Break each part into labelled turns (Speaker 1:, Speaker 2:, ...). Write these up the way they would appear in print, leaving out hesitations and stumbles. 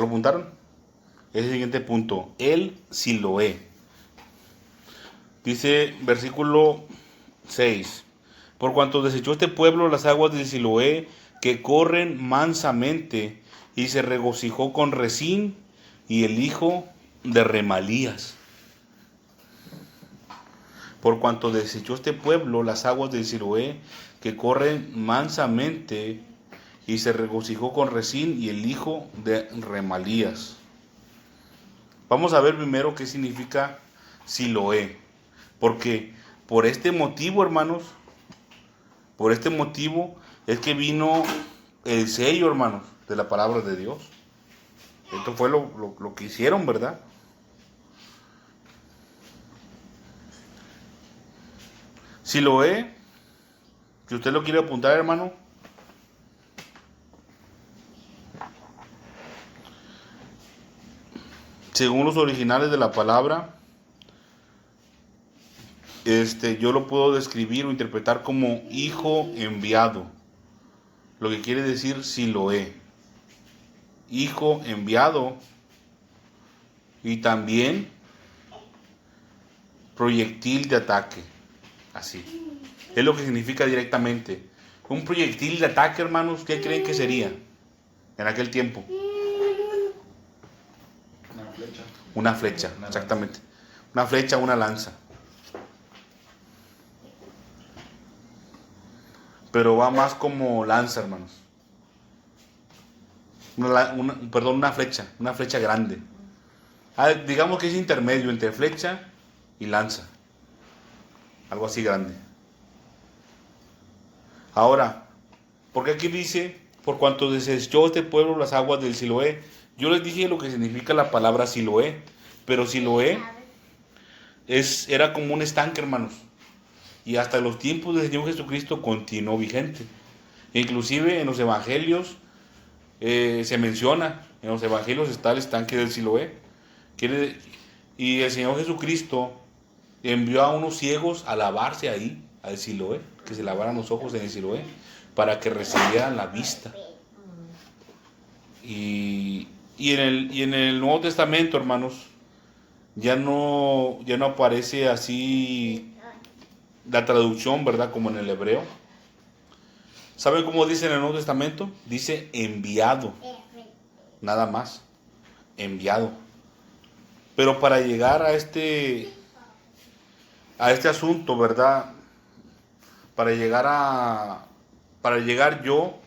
Speaker 1: lo apuntaron? Es el siguiente punto. El Siloé. Dice versículo 6. Por cuanto desechó este pueblo las aguas del Siloé, que corren mansamente, y se regocijó con Rezín y el hijo de Remalías. Por cuanto desechó este pueblo las aguas del Siloé, que corren mansamente, y se regocijó con Rezín y el hijo de Remalías. Vamos a ver primero qué significa Siloé. Porque por este motivo, hermanos, por este motivo es que vino el sello, hermanos, de la palabra de Dios. Esto fue lo que hicieron, ¿verdad? Siloé, si usted lo quiere apuntar, hermano, según los originales de la palabra, yo lo puedo describir o interpretar como hijo enviado. Lo que quiere decir Siloé. Hijo enviado. Y también proyectil de ataque. Así. Es lo que significa directamente. Un proyectil de ataque, hermanos, ¿qué creen que sería en aquel tiempo?
Speaker 2: Una flecha.
Speaker 1: Una flecha, exactamente. Una flecha, una lanza. Pero va más como lanza, hermanos. Una flecha grande. Digamos que es intermedio entre flecha y lanza. Algo así grande. Ahora, porque aquí dice, por cuanto desechó este pueblo las aguas del Siloé. Yo les dije lo que significa la palabra Siloé, pero Siloé era como un estanque, hermanos. Y hasta los tiempos del Señor Jesucristo continuó vigente. Inclusive en los evangelios se menciona, en los evangelios está el estanque del Siloé. Y el Señor Jesucristo envió a unos ciegos a lavarse ahí, al Siloé, que se lavaran los ojos en el Siloé, para que recibieran la vista. Y en el Nuevo Testamento, hermanos, ya no aparece así la traducción, ¿verdad? Como en el hebreo. ¿Saben cómo dice en el Nuevo Testamento? Dice enviado. Nada más. Enviado. Pero para llegar a este asunto, ¿verdad? Para llegar yo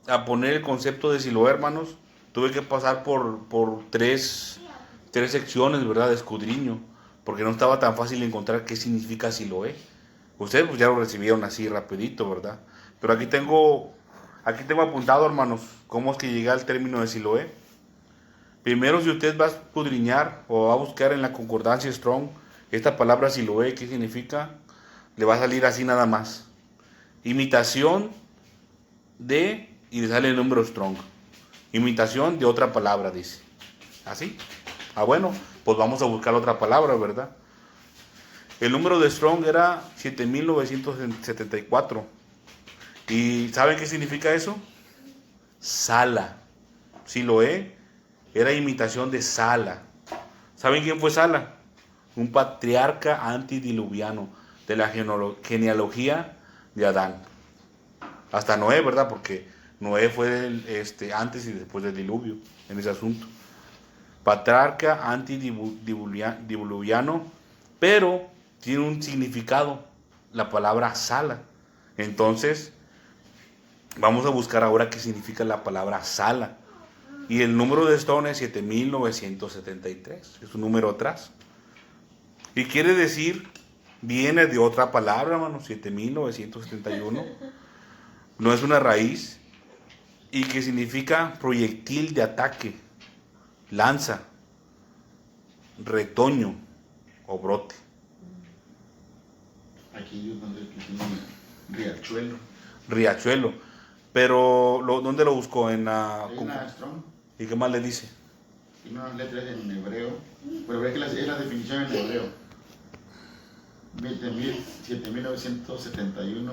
Speaker 1: a poner el concepto de Siloé, hermanos, tuve que pasar por tres secciones, ¿verdad? De escudriño, porque no estaba tan fácil encontrar qué significa Siloé. Ustedes pues ya lo recibieron así rapidito, ¿verdad? Pero aquí tengo apuntado, hermanos, cómo es que llegué al término de Siloé. Primero, si usted va a escudriñar o va a buscar en la concordancia Strong esta palabra Siloé, ¿qué significa? Le va a salir así nada más. Imitación de, y le sale el número Strong. Imitación de otra palabra, dice. ¿Así? Bueno, pues vamos a buscar otra palabra, ¿verdad? El número de Strong era 7974. ¿Y saben qué significa eso? Sala. Siloé era imitación de Sala. ¿Saben quién fue Sala? Un patriarca antidiluviano de la genealogía de Adán. Hasta Noé, ¿verdad? Porque Noé fue antes y después del diluvio en ese asunto. Patriarca antidiluviano, pero tiene un significado, la palabra Sala. Entonces, vamos a buscar ahora qué significa la palabra Sala. Y el número de Stone es 7973. Es un número atrás. Y quiere decir, viene de otra palabra, hermano, 7971. No es una raíz. Y que significa proyectil de ataque, lanza, retoño o brote.
Speaker 2: Aquí es donde tiene riachuelo.
Speaker 1: Riachuelo. Pero, ¿dónde lo buscó? En la...
Speaker 2: Hay una Strong.
Speaker 1: ¿Y qué más le dice?
Speaker 2: Tiene unas letras en hebreo. Pero ve que es la definición en hebreo. 7971.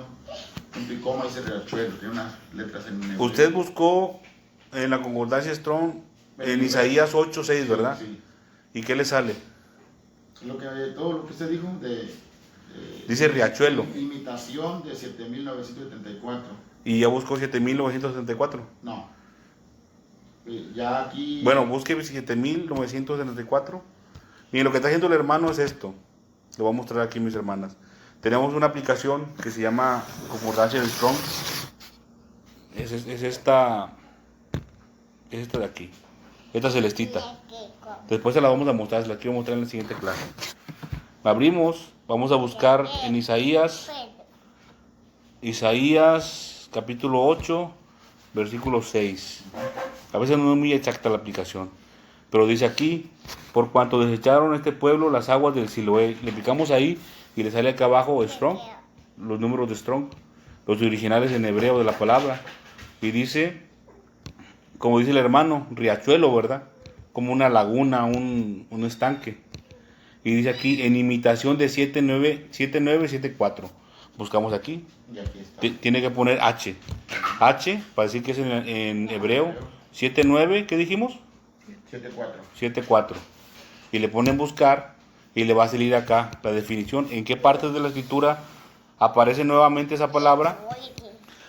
Speaker 2: Punto y coma dice riachuelo. Tiene unas letras en hebreo.
Speaker 1: Usted buscó en la concordancia Strong en Isaías 8:6, ¿verdad?
Speaker 2: Sí.
Speaker 1: ¿Y qué le sale?
Speaker 2: Todo lo que usted dijo
Speaker 1: Dice riachuelo.
Speaker 2: Imitación de 7.974.
Speaker 1: Y ya buscó 7.974.
Speaker 2: No. Ya aquí.
Speaker 1: Bueno, busque 7.974. Y lo que está haciendo el hermano es esto. Lo voy a mostrar aquí, mis hermanas. Tenemos una aplicación que se llama Concordancia de Strong. Es esta. Es esta de aquí. Esta celestita. Después se la vamos a mostrar. Se la quiero mostrar en la siguiente clase. La abrimos. Vamos a buscar en Isaías capítulo 8, versículo 6. A veces no es muy exacta la aplicación. Pero dice aquí: por cuanto desecharon este pueblo las aguas del Siloé. Le picamos ahí y le sale acá abajo Strong, los números de Strong, los originales en hebreo de la palabra. Y dice, como dice el hermano, riachuelo, ¿verdad? Como una laguna, un estanque. Y dice aquí, en imitación de 7974. Buscamos aquí.
Speaker 2: Y aquí está.
Speaker 1: Tiene que poner H. H, para decir que es en hebreo. 79, ¿qué dijimos?
Speaker 2: 74.
Speaker 1: 74. Y le ponen buscar y le va a salir acá la definición. ¿En qué partes de la escritura aparece nuevamente esa palabra?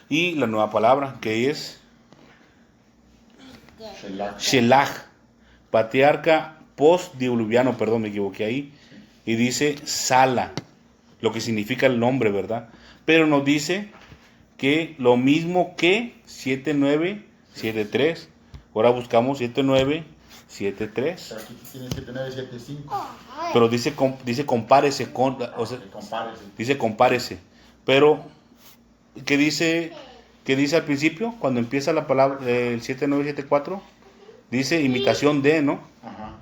Speaker 1: Y la nueva palabra, que es Shelach, patriarca post-diluviano, perdón, me equivoqué ahí. Y dice Sala, lo que significa el nombre, ¿verdad? Pero nos dice que lo mismo que 7973. Ahora buscamos 7973.
Speaker 2: Pero aquí tiene 7975.
Speaker 1: Pero dice compárese con, o sea,
Speaker 2: Compárese.
Speaker 1: dice compárese. Pero ¿qué dice al principio cuando empieza la palabra el 7974? Dice imitación de, ¿no?
Speaker 2: Ajá.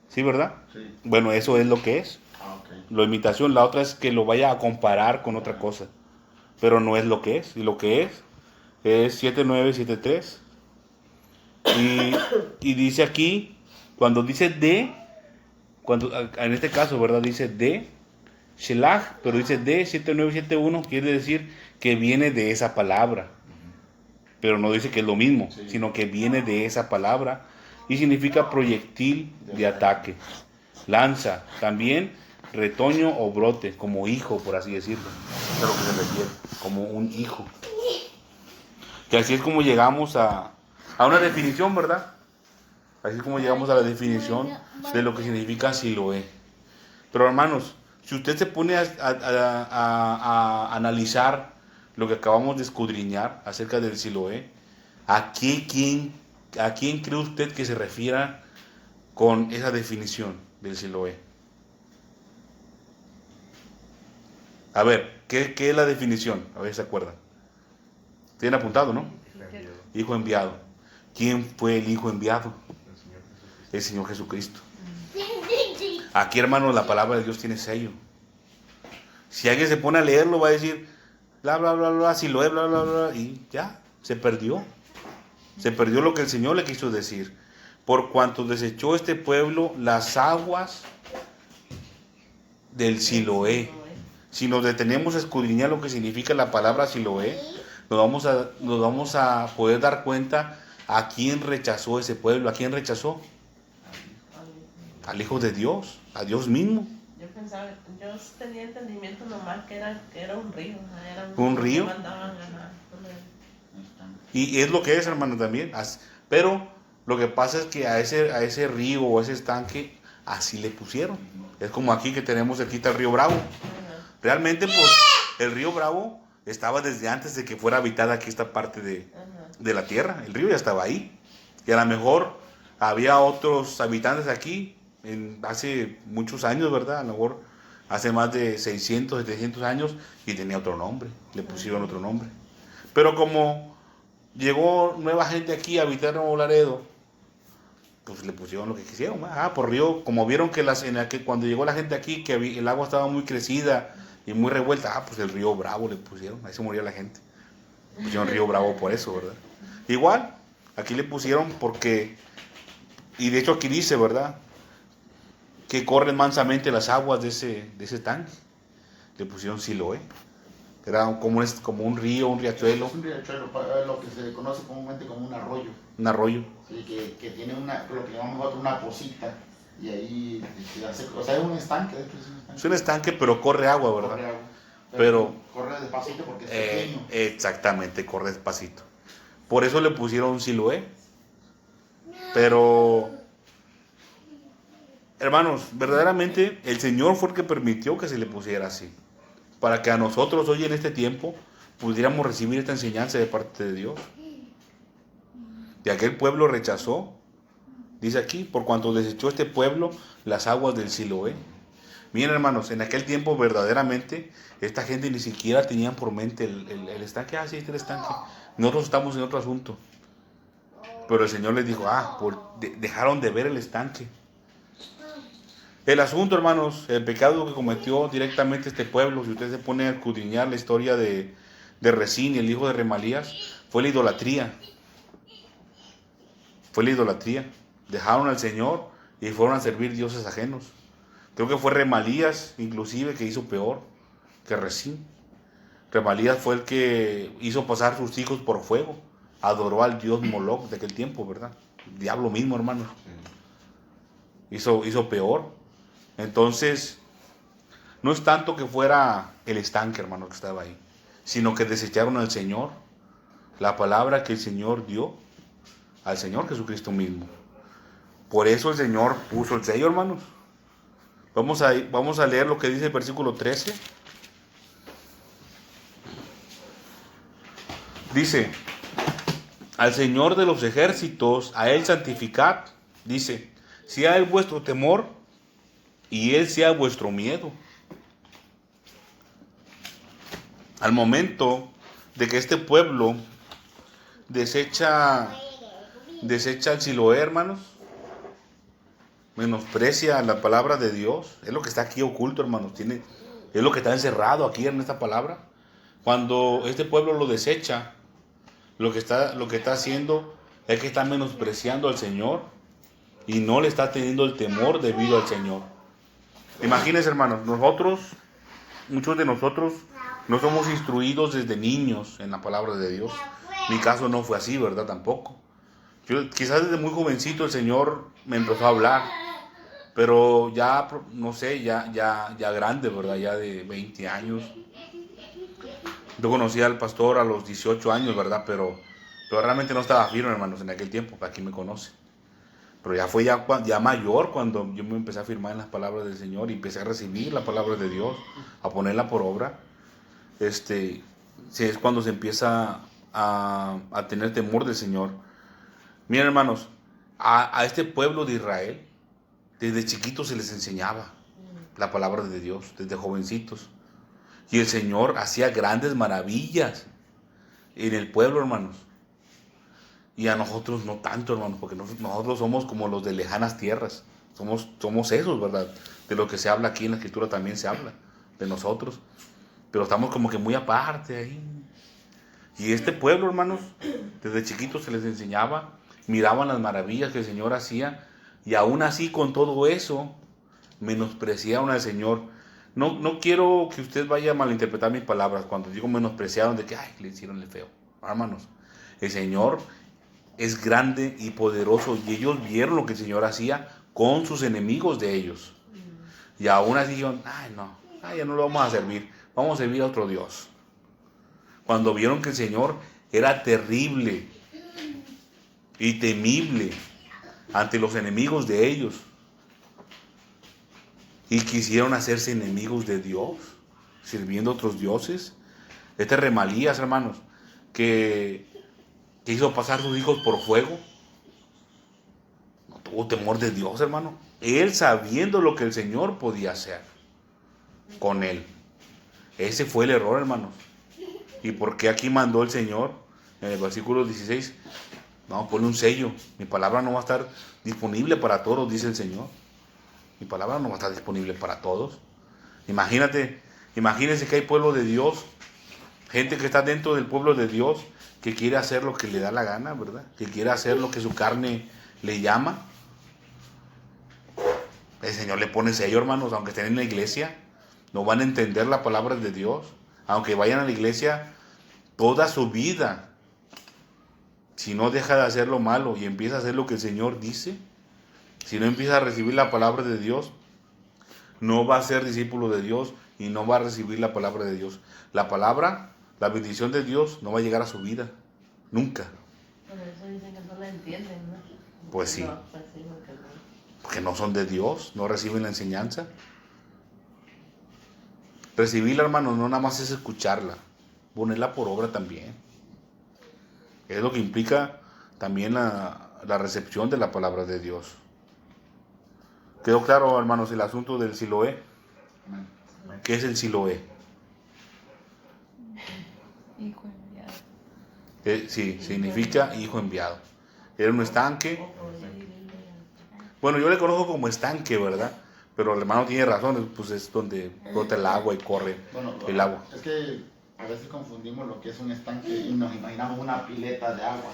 Speaker 1: ¿Sí, verdad?
Speaker 2: Sí.
Speaker 1: Bueno, eso es lo que es.
Speaker 2: Ah, ok.
Speaker 1: La imitación, la otra es que lo vaya a comparar con otra cosa. Pero no es lo que es. Y lo que es 7973. Y dice aquí, cuando dice de, en este caso, ¿verdad? Dice de Shelach, pero dice de 7971, quiere decir que viene de esa palabra. Pero no dice que es lo mismo,
Speaker 2: Sí.
Speaker 1: sino que viene de esa palabra y significa proyectil de ataque. Lanza, también retoño o brote, como hijo, por así decirlo. Es a lo que se refiere, como un hijo. Que así es como llegamos a una definición, ¿verdad? Así es como llegamos a la definición de lo que significa Siloé. Pero hermanos, si usted se pone a analizar lo que acabamos de escudriñar acerca del Siloé, ¿a quién cree usted que se refiera con esa definición del Siloé? A ver, ¿qué es la definición? A ver si se acuerdan. Tienen apuntado, ¿no? Hijo enviado. ¿Quién fue el hijo enviado? El Señor Jesucristo. Aquí, hermanos, la palabra de Dios tiene sello. Si alguien se pone a leerlo, va a decir, bla, bla, bla, bla, Siloé, bla, bla, bla, y ya, se perdió. Se perdió lo que el Señor le quiso decir. Por cuanto desechó este pueblo las aguas del Siloé. Si nos detenemos a escudriñar lo que significa la palabra Siloé, nos vamos a poder dar cuenta a quién rechazó ese pueblo. ¿A quién rechazó? Al Hijo de Dios, a Dios mismo.
Speaker 3: Yo tenía entendimiento nomás que era un río.
Speaker 1: ¿Un río? Y es lo que es, hermano, también. Pero lo que pasa es que a ese río o a ese estanque, así le pusieron. Es como aquí que tenemos aquí está el río Bravo. Realmente, pues, el río Bravo estaba desde antes de que fuera habitada aquí esta parte de la tierra. El río ya estaba ahí. Y a lo mejor había otros habitantes aquí hace muchos años, ¿verdad? A lo mejor hace más de 600, 700 años y tenía otro nombre. Le pusieron otro nombre. Pero como llegó nueva gente aquí a habitar Nuevo Laredo, pues le pusieron lo que quisieron. Por río, como vieron que cuando llegó la gente aquí, que el agua estaba muy crecida y muy revuelta, pues el río Bravo le pusieron, ahí se moría la gente. Le pusieron río Bravo por eso, ¿verdad? Igual, aquí le pusieron porque, y de hecho aquí dice, ¿verdad?, que corren mansamente las aguas de ese tanque. Le pusieron Siloé. Era como un río, un riachuelo,
Speaker 2: Es un riachuelo, lo que se conoce comúnmente como un arroyo.
Speaker 1: un arroyo.
Speaker 2: Sí, que tiene lo que llamamos nosotros una pocita. Y ahí o sea, es un estanque, de hecho es un estanque.
Speaker 1: Es un estanque, pero corre agua, ¿verdad?
Speaker 2: Corre agua.
Speaker 1: Pero
Speaker 2: corre despacito porque es pequeño.
Speaker 1: exactamente, corre despacito. Por eso le pusieron Siloé. Pero, hermanos, verdaderamente el Señor fue el que permitió que se le pusiera así. Para que a nosotros hoy en este tiempo pudiéramos recibir esta enseñanza de parte de Dios. Y aquel pueblo rechazó, dice aquí, por cuanto desechó este pueblo las aguas del Siloé. Miren, hermanos, en aquel tiempo verdaderamente esta gente ni siquiera tenía por mente el estanque. Sí, este es el estanque. Nosotros estamos en otro asunto. Pero el Señor les dijo, dejaron de ver el estanque. El asunto, hermanos, el pecado que cometió directamente este pueblo, si usted se pone a escudriñar la historia de Resín y el hijo de Remalías, fue la idolatría. Fue la idolatría. Dejaron al Señor y fueron a servir dioses ajenos. Creo que fue Remalías, inclusive, que hizo peor que Resín. Remalías fue el que hizo pasar sus hijos por fuego. Adoró al dios Moloch de aquel tiempo, ¿verdad? El diablo mismo, hermanos. Hizo peor. Entonces, no es tanto que fuera el estanque, hermano, que estaba ahí, sino que desecharon al Señor, la palabra que el Señor dio al Señor Jesucristo mismo. Por eso el Señor puso el sello, hermanos. Vamos a leer lo que dice el versículo 13. Dice, al Señor de los ejércitos, a Él santificad. Dice, sea Él vuestro temor y Él sea vuestro miedo. Al momento de que este pueblo desecha el Siloé, hermanos, menosprecia la palabra de Dios, es lo que está aquí oculto, hermanos, es lo que está encerrado aquí en esta palabra. Cuando este pueblo lo desecha, lo que está haciendo es que está menospreciando al Señor y no le está teniendo el temor debido al Señor. Imagínense, hermanos, muchos de nosotros no somos instruidos desde niños en la palabra de Dios. Mi caso no fue así, ¿verdad? Tampoco. Yo quizás desde muy jovencito el Señor me empezó a hablar, pero ya, no sé, ya grande, ¿verdad? Ya de 20 años. Yo conocí al pastor a los 18 años, ¿verdad? Pero realmente no estaba firme, hermanos, en aquel tiempo, aquí me conoce. Pero ya fue ya mayor cuando yo me empecé a firmar en las palabras del Señor y empecé a recibir la palabra de Dios, a ponerla por obra. Sí, es cuando se empieza a tener temor del Señor. Miren, hermanos, a este pueblo de Israel, desde chiquitos se les enseñaba la palabra de Dios, desde jovencitos. Y el Señor hacía grandes maravillas en el pueblo, hermanos. Y a nosotros no tanto, hermanos, porque nosotros somos como los de lejanas tierras. Somos esos, ¿verdad? De lo que se habla aquí en la Escritura también se habla, de nosotros. Pero estamos como que muy aparte ahí. Y este pueblo, hermanos, desde chiquitos se les enseñaba, miraban las maravillas que el Señor hacía, y aún así con todo eso, menospreciaron al Señor. No quiero que usted vaya a malinterpretar mis palabras cuando digo menospreciaron de que, le hicieron el feo. Hermanos, el Señor es grande y poderoso y ellos vieron lo que el Señor hacía con sus enemigos de ellos. Y aún así dijeron, ya no lo vamos a servir, vamos a servir a otro Dios. Cuando vieron que el Señor era terrible y temible ante los enemigos de ellos, y quisieron hacerse enemigos de Dios, sirviendo a otros dioses. Este Remalías, hermanos, que hizo pasar a sus hijos por fuego, no tuvo temor de Dios, hermano. Él sabiendo lo que el Señor podía hacer con él. Ese fue el error, hermanos. ¿Y por qué aquí mandó el Señor? En el versículo 16, vamos a poner un sello. Mi palabra no va a estar disponible para todos, dice el Señor. Mi palabra no va a estar disponible para todos. Imagínense que hay pueblo de Dios, gente que está dentro del pueblo de Dios, que quiere hacer lo que le da la gana, ¿verdad? Que quiere hacer lo que su carne le llama. El Señor le pone sello, hermanos, aunque estén en la iglesia, no van a entender la palabra de Dios. aunque vayan a la iglesia toda su vida, si no deja de hacer lo malo y empieza a hacer lo que el Señor dice, si no empieza a recibir la palabra de Dios, no va a ser discípulo de Dios y no va a recibir la palabra de Dios. La palabra, la bendición de Dios no va a llegar a su vida, nunca.
Speaker 3: Por eso dicen que no la entienden, ¿no?
Speaker 1: Pues sí,
Speaker 3: No, pues sí, porque no.
Speaker 1: porque no son de Dios, no reciben la enseñanza. Recibirla, hermano, no nada más es escucharla, ponerla por obra también. Es lo que implica también la recepción de la palabra de Dios. ¿Quedó claro, hermanos, el asunto del Siloé?
Speaker 2: Amén.
Speaker 1: ¿Qué es el Siloé?
Speaker 4: Hijo enviado.
Speaker 1: Sí, significa hijo enviado. Era un estanque. Bueno, yo le conozco como estanque, ¿verdad? Pero el hermano tiene razón, pues es donde brota el agua y corre
Speaker 2: Bueno,
Speaker 1: el agua.
Speaker 2: es que a veces confundimos lo que es un estanque y nos imaginamos una pileta de agua,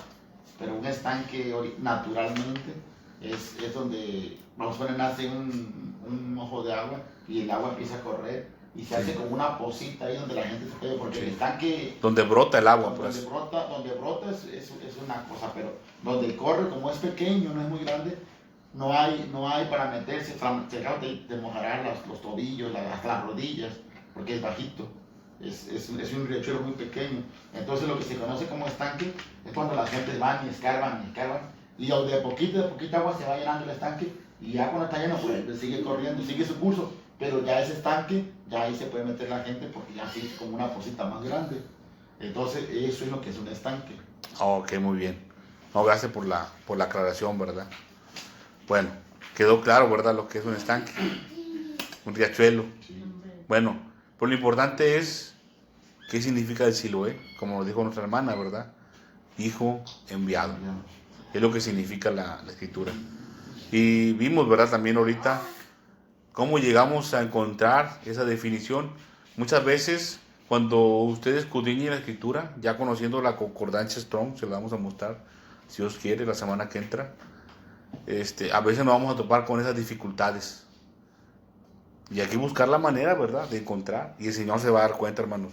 Speaker 2: pero un estanque naturalmente es donde, vamos a poner, nace un ojo de agua y el agua empieza a correr y se hace como una posita ahí donde la gente se puede, porque el estanque...
Speaker 1: Donde brota el agua, pues.
Speaker 2: Donde brota es una cosa, pero donde corre, como es pequeño, no es muy grande, no hay para meterse, te mojará los tobillos, hasta las rodillas, porque es bajito. Es un riachuelo muy pequeño. Entonces lo que se conoce como estanque es cuando las gentes van y escarban, y de poquita agua se va llenando el estanque, y ya cuando está lleno, pues sigue corriendo, sigue su curso, pero ya ese estanque, ya ahí se puede meter la gente porque ya sí es como una cosita más grande. Entonces eso es lo que es un estanque.
Speaker 1: Ok, muy bien. No, gracias por la aclaración, ¿verdad? Bueno, quedó claro, ¿verdad? Lo que es un estanque, un riachuelo.
Speaker 2: Sí.
Speaker 1: Bueno, pues lo importante es qué significa el Siloé, como nos dijo nuestra hermana, ¿verdad? Hijo enviado. Es lo que significa la escritura. Y vimos, ¿verdad? También ahorita cómo llegamos a encontrar esa definición. Muchas veces, cuando ustedes escudriñen la escritura, ya conociendo la concordancia Strong, se la vamos a mostrar, si Dios quiere, la semana que entra. A veces nos vamos a topar con esas dificultades. Y hay que buscar la manera, ¿verdad?, de encontrar. Y el Señor se va a dar cuenta, hermanos.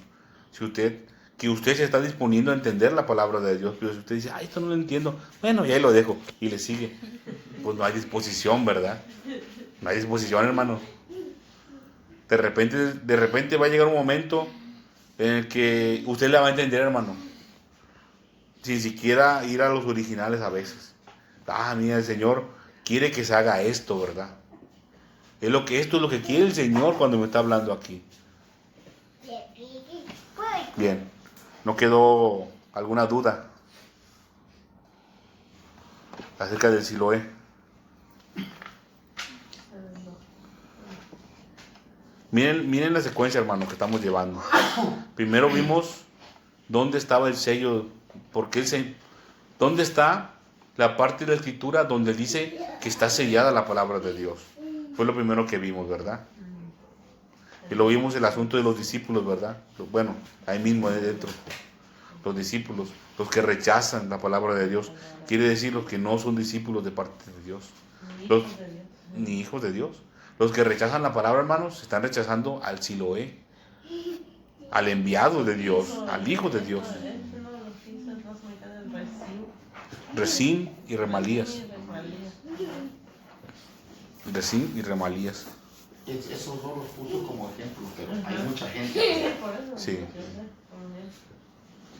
Speaker 1: Que usted se está disponiendo a entender la palabra de Dios, pero si usted dice, ay, esto no lo entiendo, bueno, ya ahí lo dejo, y le sigue, pues no hay disposición, ¿verdad? No hay disposición, hermano. De repente va a llegar un momento en el que usted la va a entender, hermano, sin siquiera ir a los originales a veces. Mira, el Señor quiere que se haga esto, ¿verdad? Esto es lo que quiere el Señor cuando me está hablando aquí. Bien, ¿no quedó alguna duda acerca del Siloé? Miren la secuencia, hermano, que estamos llevando. Primero vimos dónde estaba el sello, dónde está la parte de la escritura donde dice que está sellada la palabra de Dios. Fue lo primero que vimos, ¿verdad? Y lo vimos el asunto de los discípulos, ¿verdad? Bueno, ahí mismo, ahí dentro. Los discípulos, los que rechazan la palabra de Dios. Quiere decir los que no son discípulos de parte de Dios. Ni hijos de Dios. Los que rechazan la palabra, hermanos, están rechazando al Siloé, al enviado de Dios, al Hijo de Dios. Resín y Remalías. Resín y Remalías.
Speaker 2: Esos dos los puso como ejemplo, pero hay mucha gente.
Speaker 1: Sí.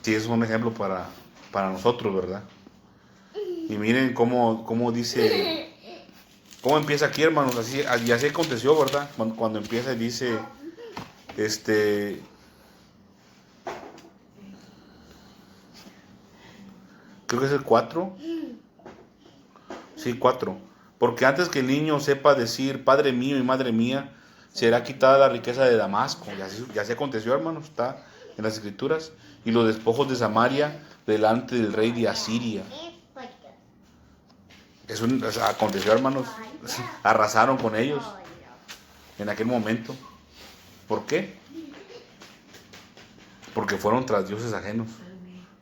Speaker 1: Sí, es un ejemplo para nosotros, ¿verdad? Y miren cómo dice, cómo empieza aquí, hermanos, así aconteció, ¿verdad? Cuando empieza dice, creo que es el 4. Sí, 4. Porque antes que el niño sepa decir, Padre mío y Madre mía, será quitada la riqueza de Damasco. Ya se aconteció, hermanos, está en las Escrituras. Y los despojos de Samaria delante del rey de Asiria. Aconteció, hermanos. Arrasaron con ellos en aquel momento. ¿Por qué? Porque fueron tras dioses ajenos.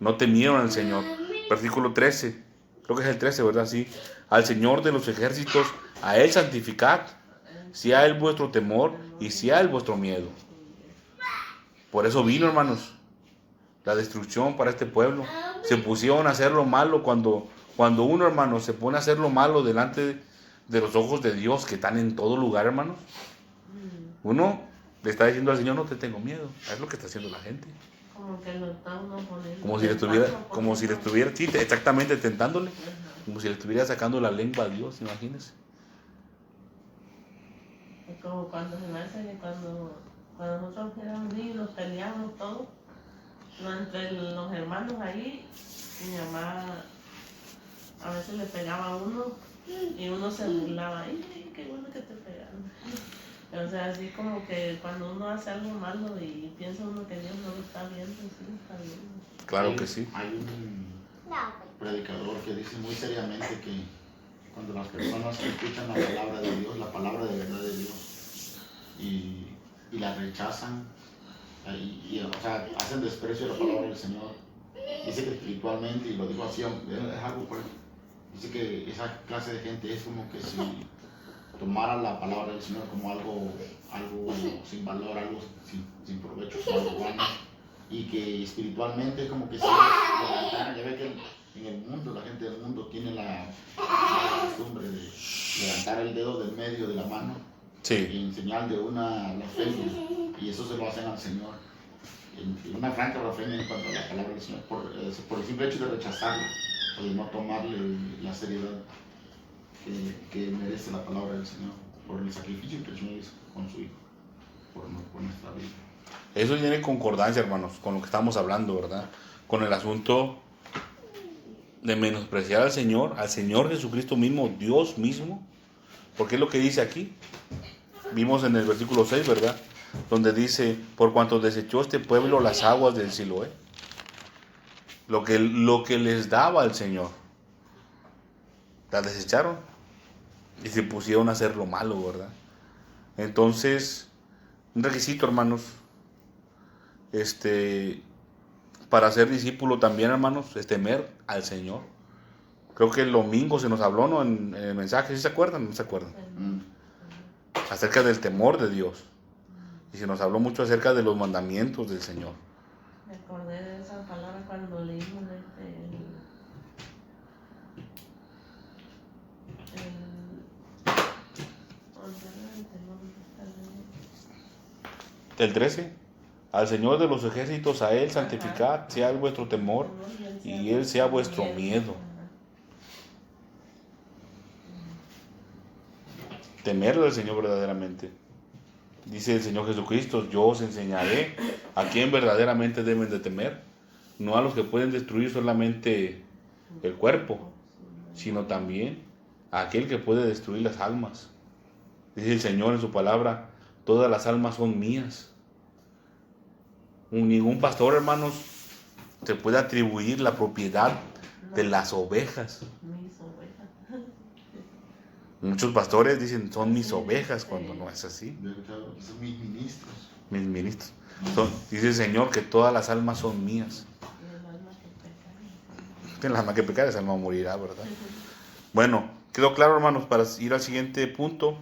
Speaker 1: No temieron al Señor. Versículo 13. Creo que es el 13, ¿verdad? Sí. Al Señor de los ejércitos, a Él santificad, sea Él vuestro temor y sea Él vuestro miedo. Por eso vino, hermanos, la destrucción para este pueblo. Se pusieron a hacer lo malo cuando uno, hermanos, se pone a hacer lo malo delante de los ojos de Dios, que están en todo lugar, hermanos. Uno le está diciendo al Señor, no te tengo miedo. Es lo que está haciendo la gente.
Speaker 3: Como que lo está uno poniendo.
Speaker 1: Como si le estuviera, sí, exactamente, tentándole. Como si le estuviera sacando la lengua a Dios, imagínense.
Speaker 3: Es como cuando se me hace que cuando nosotros éramos niños nos peleábamos todos, entre los hermanos ahí, mi mamá a veces le pegaba a uno y uno se burlaba, ¡ay, qué bueno que te pegaron! O sea, así como que cuando uno hace algo malo y piensa uno que Dios no lo está viendo, sí lo está viendo.
Speaker 1: Claro que sí.
Speaker 2: Hay un predicador que dice muy seriamente que cuando las personas escuchan la palabra de Dios, la palabra de verdad de Dios, y la rechazan, o sea, hacen desprecio de la palabra del Señor, dice que espiritualmente, y lo digo así, es algo pues, dice que esa clase de gente es como que si tomara la palabra del Señor como algo sin valor, algo sin provecho, como algo bueno, y que espiritualmente es como que si levantaran, ya ve que en el mundo, la gente del mundo tiene la costumbre de levantar el dedo del medio de la mano,
Speaker 1: Sí.
Speaker 2: en señal de una blasfemia, y eso se lo hacen al Señor, en una franca blasfemia en cuanto a la palabra del Señor, por el simple hecho de rechazarla, o de no tomarle la seriedad que merece la palabra del Señor, por el sacrificio que el Señor hizo con su Hijo, por nuestra vida.
Speaker 1: Eso tiene concordancia, hermanos, con lo que estamos hablando, ¿verdad? Con el asunto de menospreciar al Señor Jesucristo mismo, Dios mismo, porque es lo que dice aquí. Vimos en el versículo 6, ¿verdad? Donde dice, por cuanto desechó este pueblo las aguas del Siloé. Lo que les daba al Señor, las desecharon y se pusieron a hacer lo malo, ¿verdad? Entonces, un requisito, hermanos, para ser discípulo también, hermanos, es temer al Señor. Creo que el domingo se nos habló, ¿no? En el mensaje, ¿sí se acuerdan? ¿No se acuerdan? Acerca del temor de Dios. Y se nos habló mucho acerca de los mandamientos del Señor.
Speaker 3: Me acordé de esa palabra cuando leímos
Speaker 1: El 13. Al Señor de los ejércitos, a Él santificad, sea vuestro temor, y Él sea vuestro miedo. Temerle al Señor verdaderamente. Dice el Señor Jesucristo, yo os enseñaré a quién verdaderamente deben de temer. No a los que pueden destruir solamente el cuerpo, sino también a aquel que puede destruir las almas. Dice el Señor en su palabra, todas las almas son mías. Ningún pastor, hermanos, se puede atribuir la propiedad de las ovejas.
Speaker 3: mis ovejas.
Speaker 1: Muchos pastores dicen, son mis ovejas, cuando no es así.
Speaker 2: Son mis ministros.
Speaker 1: Mis ministros. Dice el Señor que todas las almas son mías.
Speaker 3: Y el alma que peca.
Speaker 1: El alma que pecare, esa alma morirá, ¿verdad? Bueno, quedó claro, hermanos, para ir al siguiente punto.